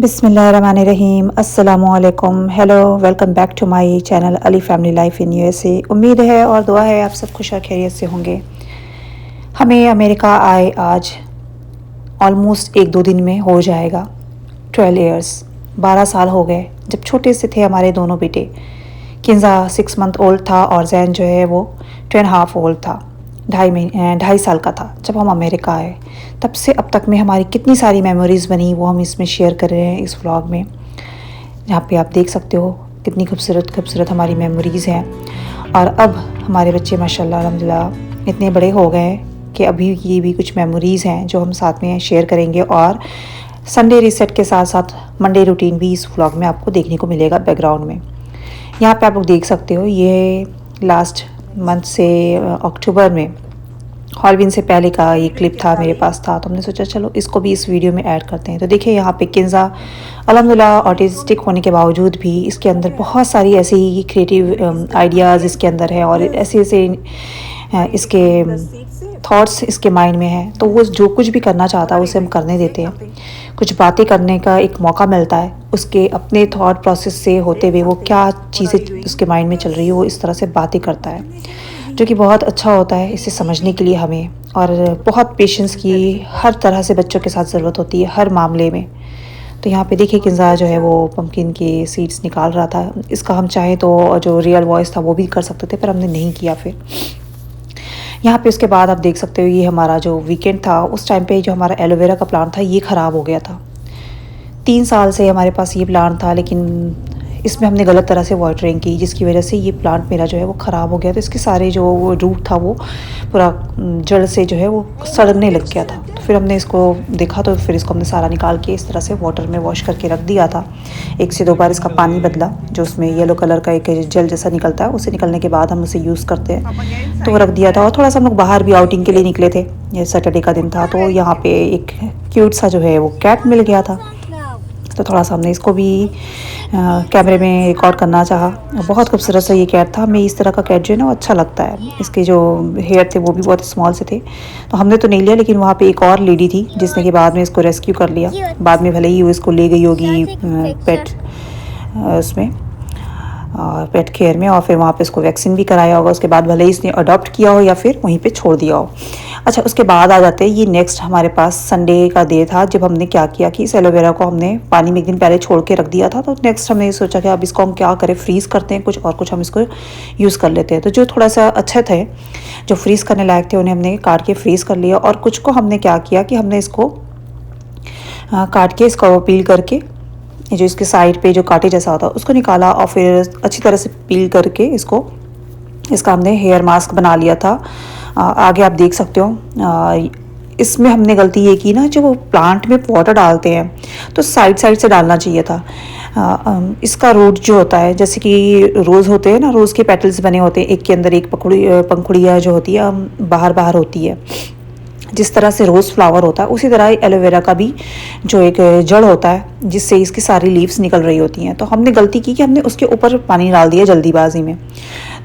बिस्मिल्लाहिर्रहमानिर्रहीम अस्सलामु अलैकुम hello welcome back to my channel Ali family life in USA. उम्मीद है और दुआ है आप सब खुश और खैरियत से होंगे। हमें अमेरिका आए आज ऑलमोस्ट 1-2 दिन में हो जाएगा 12 इयर्स, 12 साल हो गए। जब छोटे से थे हमारे दोनों बेटे, किंजा 6 मंथ ओल्ड था और जैन जो है वो 2.5 ओल्ड था, 2.5 साल का था जब हम अमेरिका आए। तब से अब तक में हमारी कितनी सारी मेमोरीज़ बनी वो हम इसमें शेयर कर रहे हैं इस व्लॉग में, जहाँ पे आप देख सकते हो कितनी खूबसूरत खूबसूरत हमारी मेमोरीज़ हैं। और अब हमारे बच्चे माशाल्लाह अल्हम्दुलिल्लाह इतने बड़े हो गए कि अभी ये भी कुछ मेमोरीज़ हैं जो हम साथ में शेयर करेंगे। और संडे रीसेट के साथ साथ मंडे रूटीन भी इस व्लॉग में आपको देखने को मिलेगा बैकग्राउंड में। यहाँ पे आप लोग देख सकते हो, ये लास्ट मंथ से अक्टूबर में हॉलवीन से पहले का ये क्लिप था, मेरे पास था, तो हमने सोचा चलो इसको भी इस वीडियो में ऐड करते हैं। तो देखिए यहाँ पे किंजा अल्हम्दुलिल्लाह ऑटिस्टिक होने के बावजूद भी इसके अंदर बहुत सारी ऐसी क्रिएटिव आइडियाज़ इसके अंदर है और ऐसे ऐसे इसके थॉट्स इसके माइंड में है, तो वो जो कुछ भी करना चाहता है उसे हम करने देते हैं। कुछ बातें करने का एक मौका मिलता है, उसके अपने थॉट प्रोसेस से होते हुए वो क्या चीज़ें उसके माइंड में चल रही है वो इस तरह से बातें करता है, जो कि बहुत अच्छा होता है इसे समझने के लिए हमें। और बहुत पेशेंस की हर तरह से बच्चों के साथ ज़रूरत होती है हर मामले में। तो यहाँ पे देखिए किंजा जो है वो पम्पकिन के सीड्स निकाल रहा था। इसका हम चाहें तो जो रियल वॉइस था वो भी कर सकते थे, पर हमने नहीं किया। फिर यहाँ पे उसके बाद आप देख सकते हो ये हमारा जो वीकेंड था, उस टाइम पे जो हमारा एलोवेरा का प्लांट था ये ख़राब हो गया था। 3 साल से हमारे पास ये प्लांट था, लेकिन इसमें हमने गलत तरह से वाटरिंग की, जिसकी वजह से ये प्लांट मेरा जो है वो ख़राब हो गया। तो इसके सारे जो रूट था वो पूरा जड़ से जो है वो सड़ने लग गया था। तो फिर हमने इसको देखा, तो फिर इसको हमने सारा निकाल के इस तरह से वाटर में वॉश करके रख दिया था। 1 से 2 बार इसका पानी बदला, जो उसमें येलो कलर का एक जेल जैसा निकलता है, उसे निकलने के बाद हम उसे यूज़ करते हैं, तो वो रख दिया था। और थोड़ा सा हम लोग बाहर भी आउटिंग के लिए निकले थे, ये सैटरडे का दिन था, तो यहाँ पे एक क्यूट सा जो है वो कैट मिल गया था, तो थोड़ा सा हमने इसको भी कैमरे में रिकॉर्ड करना चाहा। बहुत खूबसूरत सा ये कैट था, हमें इस तरह का कैट जो है ना वो अच्छा लगता है। इसके जो हेयर थे वो भी बहुत स्मॉल से थे, तो हमने तो नहीं लिया, लेकिन वहाँ पे एक और लेडी थी जिसने कि बाद में इसको रेस्क्यू कर लिया। बाद में भले ही वो इसको ले गई होगी पेट उसमें पेट केयर में, और फिर वहाँ पे इसको वैक्सीन भी कराया होगा। उसके बाद भले ही इसने अडॉप्ट किया हो या फिर वहीं पे छोड़ दिया हो। अच्छा, उसके बाद आ जाते हैं ये नेक्स्ट हमारे पास संडे का डे था, जब हमने क्या किया कि इस एलोवेरा को हमने पानी में 1 दिन पहले छोड़ के रख दिया था। तो नेक्स्ट हमने ये सोचा कि अब इसको हम क्या करें, फ्रीज़ करते हैं कुछ, और कुछ हम इसको यूज़ कर लेते हैं। तो जो थोड़ा सा अच्छे थे, जो फ्रीज़ करने लायक थे, उन्हें हमने काट के फ्रीज़ कर लिया। और कुछ को हमने क्या किया कि हमने इसको काट के इसको पील करके, जो इसके साइड पे जो कांटे जैसा होता है उसको निकाला, और फिर अच्छी तरह से पील करके इसका हमने हेयर मास्क बना लिया था। आगे आप देख सकते हो, इसमें हमने गलती ये की ना, जो वो प्लांट में वाटर डालते हैं तो साइड साइड से डालना चाहिए था। इसका रूट जो होता है, जैसे कि रोज़ होते हैं ना, रोज़ के पेटल्स बने होते हैं, एक के अंदर एक पंखुड़ियाँ जो होती है बाहर बाहर होती है। जिस तरह से रोज़ फ्लावर होता है उसी तरह एलोवेरा का भी जो एक जड़ होता है जिससे इसकी सारी लीव्स निकल रही होती हैं। तो हमने गलती की कि हमने उसके ऊपर पानी डाल दिया जल्दीबाजी में,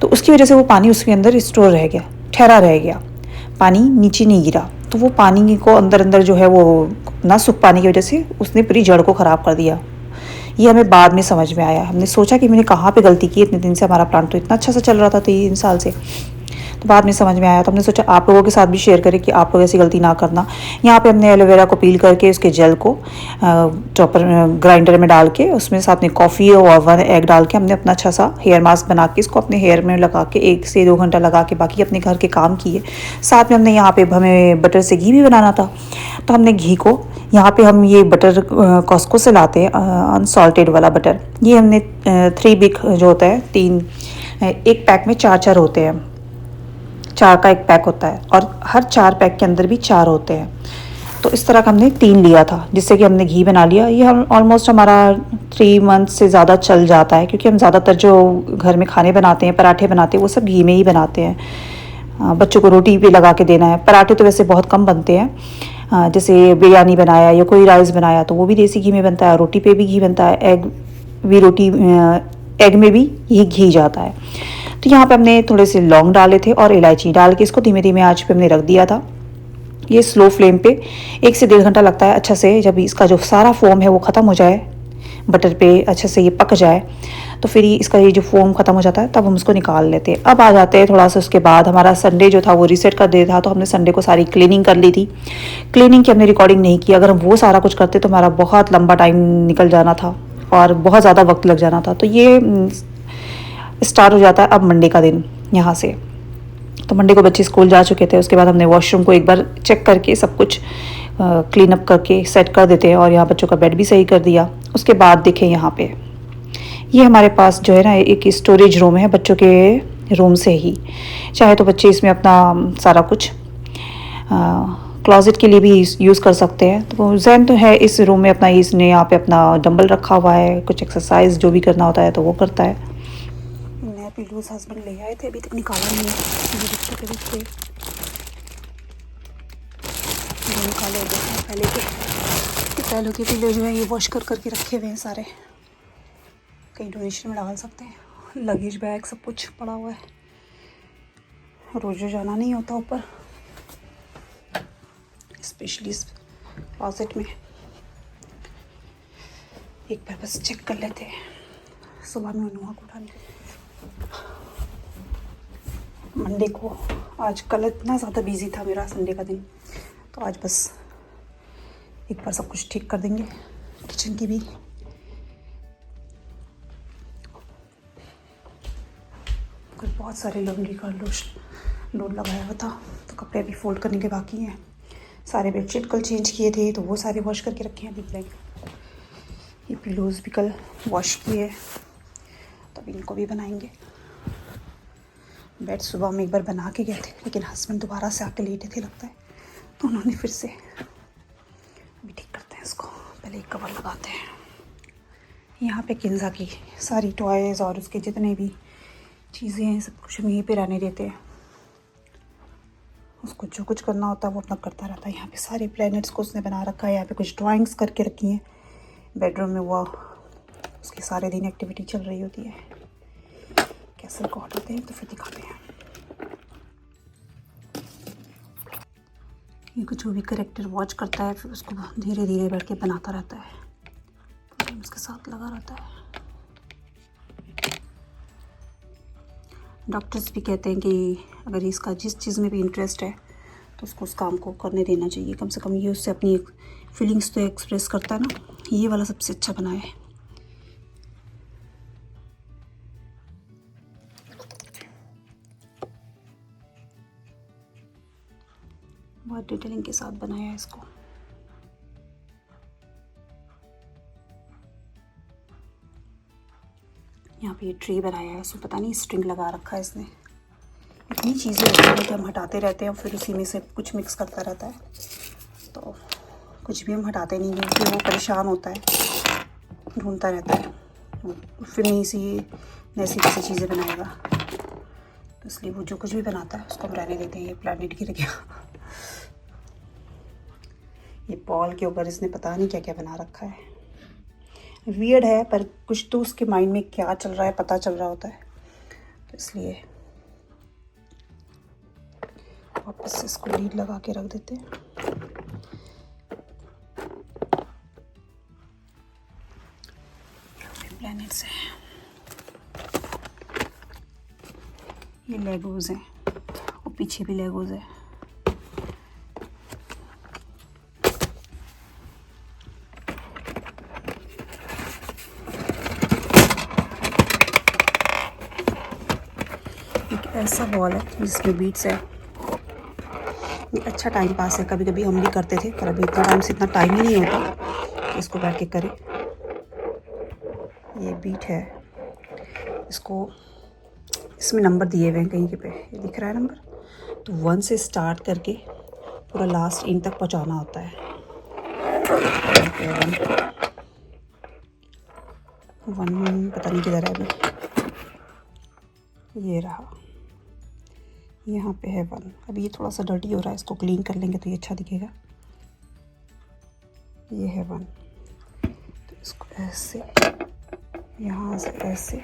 तो उसकी वजह से वो पानी उसके अंदर स्टोर रह गया, ठहरा रह गया, पानी नीचे नहीं गिरा। तो वो पानी को अंदर अंदर जो है वो ना सूख पानी की वजह से उसने पूरी जड़ को ख़राब कर दिया। ये हमें बाद में समझ में आया, हमने सोचा कि मैंने कहाँ पे गलती की, इतने दिन से हमारा प्लांट तो इतना अच्छा सा चल रहा था 3 साल से। तो बाद में समझ में आया, तो हमने सोचा आप लोगों के साथ भी शेयर करें कि आप लोग ऐसी गलती ना करना। यहाँ पे हमने एलोवेरा को पील करके उसके जेल को चॉपर ग्राइंडर में डाल के, उसमें साथ में कॉफ़ी और 1 एग डाल के हमने अपना अच्छा सा हेयर मास्क बना के इसको अपने हेयर में लगा के 1 से 2 घंटा लगा के बाकी अपने घर के काम किए। साथ में हमने यहाँ पे हमें बटर से घी भी बनाना था, तो हमने घी को, यहाँ पे हम ये बटर कॉस्को से लाते हैं अनसॉल्टेड वाला बटर। ये हमने 3 बिग जो होता है, 3 एक पैक में 4 होते हैं, 4 का एक पैक होता है, और हर 4 पैक के अंदर भी 4 होते हैं। तो इस तरह का हमने 3 लिया था, जिससे कि हमने घी बना लिया। ये हम ऑलमोस्ट हमारा 3 मंथ से ज़्यादा चल जाता है, क्योंकि हम ज़्यादातर जो घर में खाने बनाते हैं, पराठे बनाते हैं, वो सब घी में ही बनाते हैं। बच्चों को रोटी पे लगा के देना है, पराठे तो वैसे बहुत कम बनते हैं। जैसे बिरयानी बनाया या कोई राइस बनाया तो वो भी देसी घी में बनता है, रोटी पे भी घी बनता है, एग भी रोटी एग में भी यही घी जाता है। तो यहाँ पे हमने थोड़े से लौंग डाले थे और इलायची डाल के इसको धीमे धीमे आंच पे हमने रख दिया था। ये स्लो फ्लेम पे 1 से 1.5 घंटा लगता है अच्छा से, जब इसका जो सारा फोम है वो ख़त्म हो जाए, बटर पे अच्छे से ये पक जाए, तो फिर इसका ये जो फोम ख़त्म हो जाता है तब हम उसको निकाल लेते हैं। अब आ जाते हैं थोड़ा सा उसके बाद, हमारा संडे जो था वो रीसेट कर दे था, तो हमने संडे को सारी क्लीनिंग कर ली थी। क्लीनिंग की हमने रिकॉर्डिंग नहीं की, अगर हम वो सारा कुछ करते तो हमारा बहुत लंबा टाइम निकल जाना था और बहुत ज़्यादा वक्त लग जाना था। तो ये स्टार्ट हो जाता है अब मंडे का दिन यहाँ से। तो मंडे को बच्चे स्कूल जा चुके थे, उसके बाद हमने वॉशरूम को एक बार चेक करके सब कुछ क्लीन अप करके सेट कर देते हैं, और यहाँ बच्चों का बेड भी सही कर दिया। उसके बाद देखें यहाँ पे ये हमारे पास जो है ना एक स्टोरेज रूम है बच्चों के रूम से ही, चाहे तो बच्चे इसमें अपना सारा कुछ क्लोजेट के लिए भी यूज़ कर सकते हैं। तो जैन तो है इस रूम में अपना, इसने यहाँ पे अपना डंबल रखा हुआ है, कुछ एक्सरसाइज जो भी करना होता है तो वो करता है। नया पिलोज हस्बैंड ले आए थे, अभी तक निकाला नहीं है, निकाले पहले के पिलो जो है ये वॉश करके रखे हुए हैं सारे, कहीं डोनेशन में डाल सकते हैं। लगेज बैग सब कुछ पड़ा हुआ है, रोज़ जाना नहीं होता ऊपर, स्पेशली क्लोजेट में। एक बार बस चेक कर लेते हैं, सुबह में नुआ को उठाने मंडे को। आज कल इतना ज़्यादा बिजी था मेरा संडे का दिन, तो आज बस एक बार सब कुछ ठीक कर देंगे, किचन की भी। कल बहुत सारे लॉन्ड्री का लोड लगाया हुआ था, तो कपड़े अभी फोल्ड करने के बाकी हैं। सारे बेडशीट कल चेंज किए थे तो वो सारे वॉश करके रखे हैं अभी ब्लैंक। ये पिलोज भी कल वॉश किए, तो अभी इनको भी बनाएंगे। बेड सुबह में एक बार बना के गए थे, लेकिन हस्बैंड दोबारा से आके लेटे थे लगता है, तो उन्होंने फिर से अभी ठीक करते हैं इसको, पहले एक कवर लगाते हैं। यहाँ पे किंजा की सारी टॉयज़ और उसके जितने भी चीज़ें हैं सब कुछ हम यहीं पे रहने देते हैं, उसको जो कुछ करना होता है वो अपना करता रहता है। यहाँ पे सारे प्लैनेट्स को उसने बना रखा है, यहाँ पे कुछ ड्राइंग्स करके रखी हैं बेडरूम में, वो उसकी सारे दिन एक्टिविटी चल रही होती है। कैसल को हटाते हैं तो फिर दिखाते हैं। ये कुछ जो भी करेक्टर वॉच करता है फिर उसको धीरे धीरे बैठ के बनाता रहता है, उसके साथ लगा रहता है। डॉक्टर्स भी कहते हैं कि अगर इसका जिस चीज़ में भी इंटरेस्ट है तो उसको उस काम को करने देना चाहिए, कम से कम ये उससे अपनी फीलिंग्स तो एक्सप्रेस करता है ना। ये वाला सबसे अच्छा बना है। बहुत डिटेलिंग के साथ बनाया है इसको। यहाँ पे ये ट्रे बनाया है, उसमें पता नहीं स्ट्रिंग लगा रखा है इसने। इतनी चीज़ें होती हैं कि हम हटाते रहते हैं, फिर उसी में से कुछ मिक्स करता रहता है, तो कुछ भी हम हटाते नहीं हैं, क्योंकि वो परेशान होता है, ढूंढता रहता है, फिर नहीं सी ऐसी वैसी चीज़ें बनाएगा। तो इसलिए वो जो कुछ भी बनाता है उसको हम रहने देते हैं। ये प्लैनेट गिर गया। ये बॉल के ऊपर इसने पता नहीं क्या क्या बना रखा है। वियर्ड है, पर कुछ तो उसके माइंड में क्या चल रहा है पता चल रहा होता है, तो इसलिए वापस से इसको लीड लगा के रख देते हैं। प्लैनेट्स हैं, ये लेगोज हैं, और पीछे भी लेगोज है। ऐसा बॉल है जिसमें बीट्स है। ये अच्छा टाइम पास है, कभी कभी हम भी करते थे, पर अभी इतना टाइम से इतना टाइम ही नहीं होता कि इसको बैठ के करें। ये बीट है, इसको इसमें नंबर दिए हुए हैं कहीं के पे, ये दिख रहा है नंबर, तो 1 से स्टार्ट करके पूरा लास्ट इन तक पहुंचाना होता है। 1 पता नहीं किधर है अभी, ये रहा, यहाँ पे है 1। अभी ये थोड़ा सा डर्टी हो रहा है, इसको क्लीन कर लेंगे तो ये अच्छा दिखेगा। ये है 1, तो इसको ऐसे यहाँ से ऐसे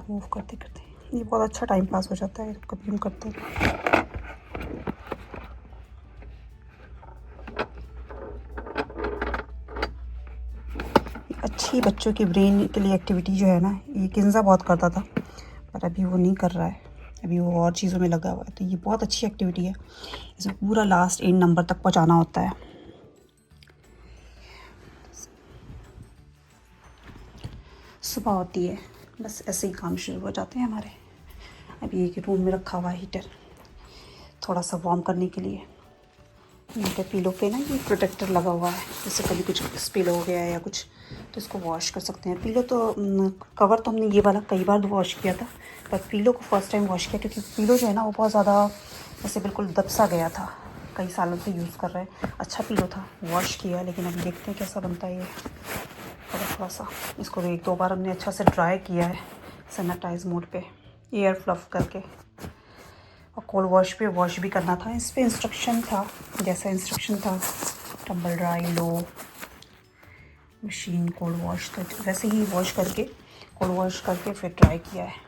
मूव करते करते, ये बहुत अच्छा टाइम पास हो जाता है कभी हम करते हैं। अच्छी बच्चों की ब्रेन के लिए एक्टिविटी जो है ना, ये किंजा बहुत करता था पर अभी वो नहीं कर रहा है, अभी वो और चीज़ों में लगा हुआ है। तो ये बहुत अच्छी एक्टिविटी है, इसे पूरा लास्ट 8 नंबर तक पहुंचाना होता है। सुबह होती है बस ऐसे ही काम शुरू हो जाते हैं हमारे। अभी एक रूम में रखा हुआ है हीटर, थोड़ा सा वार्म करने के लिए। यहाँ पे पीलो पे ना ये प्रोटेक्टर लगा हुआ है, जैसे कभी कुछ स्पिल हो गया है या कुछ तो इसको वॉश कर सकते हैं। पीलो तो कवर तो हमने ये वाला कई बार वॉश किया था, पर पीलो को फर्स्ट टाइम वॉश किया क्योंकि पीलो जो है ना वो बहुत ज़्यादा ऐसे बिल्कुल दब सा गया था। कई सालों से यूज़ कर रहे हैं, अच्छा पीलो था, वॉश किया। लेकिन अभी देखते हैं कैसा बनता है ये। थोड़ा सा इसको 1-2 बार हमने अच्छा से ड्राई किया है सैनिटाइज मोड पे एयर फ्लफ करके, और कोल्ड वॉश पे वॉश भी करना था। इस पे इंस्ट्रक्शन था, जैसा इंस्ट्रक्शन था टम्बल ड्राई लो मशीन कोल्ड वॉश, तो वैसे ही वॉश करके कोल्ड वॉश करके फिर ड्राई किया है।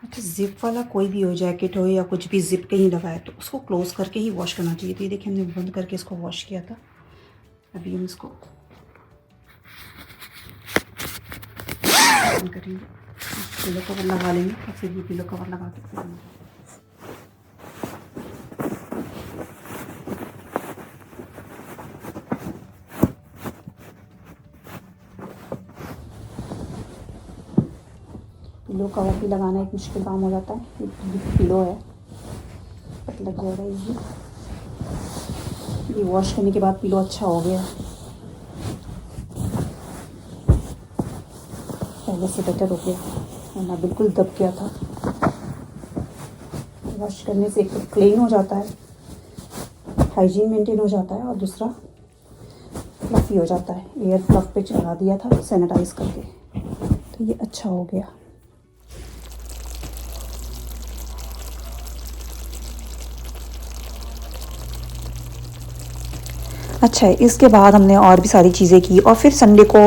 अच्छा, जिप वाला कोई भी हो, जैकेट हो या कुछ भी, जिप कहीं लगा है तो उसको क्लोज़ करके ही वॉश करना चाहिए। तो ये देखिए हमने बंद करके इसको वॉश किया था। अभी हम इसको बंद करेंगे, पिलो कवर लगा लेंगे और फिर ये पिलो कवर लगा के फिर पिलो कवर भी लगाना एक मुश्किल काम हो जाता है। ये पिलो है, पतला लग जा रहा है ये वॉश करने के बाद पिलो अच्छा हो गया, पहले से बेटर हो गया, वरना बिल्कुल दब गया था। वॉश करने से एक तो क्लीन हो जाता है, हाइजीन मेंटेन हो जाता है, और दूसरा फ्लफ़ी हो जाता है। एयर फ्लफ पे चढ़ा दिया था सैनिटाइज करके, तो ये अच्छा हो गया। अच्छा है, इसके बाद हमने और भी सारी चीज़ें की, और फिर संडे को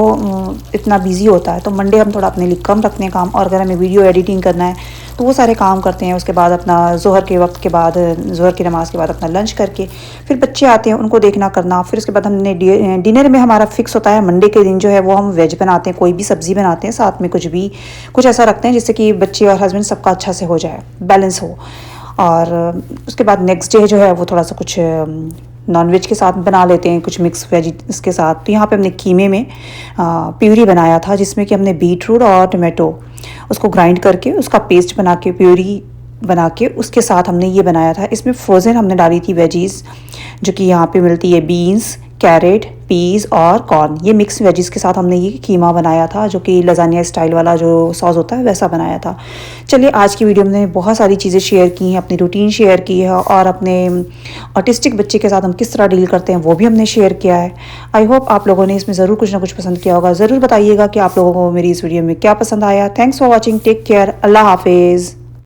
इतना बिजी होता है तो मंडे हम थोड़ा अपने लिए कम रखते हैं काम, और अगर हमें वीडियो एडिटिंग करना है तो वो सारे काम करते हैं। उसके बाद अपना ज़ोहर के वक्त के बाद, ज़ोहर की नमाज़ के बाद अपना लंच करके फिर बच्चे आते हैं उनको देखना करना। फिर उसके बाद हमने डिनर में हमारा फिक्स होता है मंडे के दिन जो है वो हम वेज बनाते हैं, कोई भी सब्ज़ी बनाते हैं, साथ में कुछ ऐसा रखते हैं जिससे कि बच्चे और हस्बैंड सबका अच्छा से हो जाए, बैलेंस हो। और उसके बाद नेक्स्ट डे जो है वो थोड़ा सा कुछ नॉनवेज के साथ बना लेते हैं, कुछ मिक्स वेज इसके साथ। तो यहाँ पे हमने कीमे में प्यूरी बनाया था, जिसमें कि हमने बीटरूट और टमाटो उसको ग्राइंड करके उसका पेस्ट बना के, प्यूरी बना के उसके साथ हमने ये बनाया था। इसमें फ्रोज़न हमने डाली थी वेजीज़, जो कि यहाँ पे मिलती है बीन्स, कैरेट, पीस और कॉर्न। ये मिक्स वेजिस के साथ हमने ये कीमा बनाया था, जो कि लजानिया स्टाइल वाला जो सॉस होता है वैसा बनाया था। चलिए, आज की वीडियो में बहुत सारी चीज़ें शेयर की हैं, अपनी रूटीन शेयर की है, और अपने ऑटिस्टिक बच्चे के साथ हम किस तरह डील करते हैं वो भी हमने शेयर किया है। आई होप आप लोगों ने इसमें ज़रूर कुछ ना कुछ पसंद किया होगा। ज़रूर बताइएगा कि आप लोगों को मेरी इस वीडियो में क्या पसंद आया। Thanks for watching, take care, अल्लाह हाफिज़।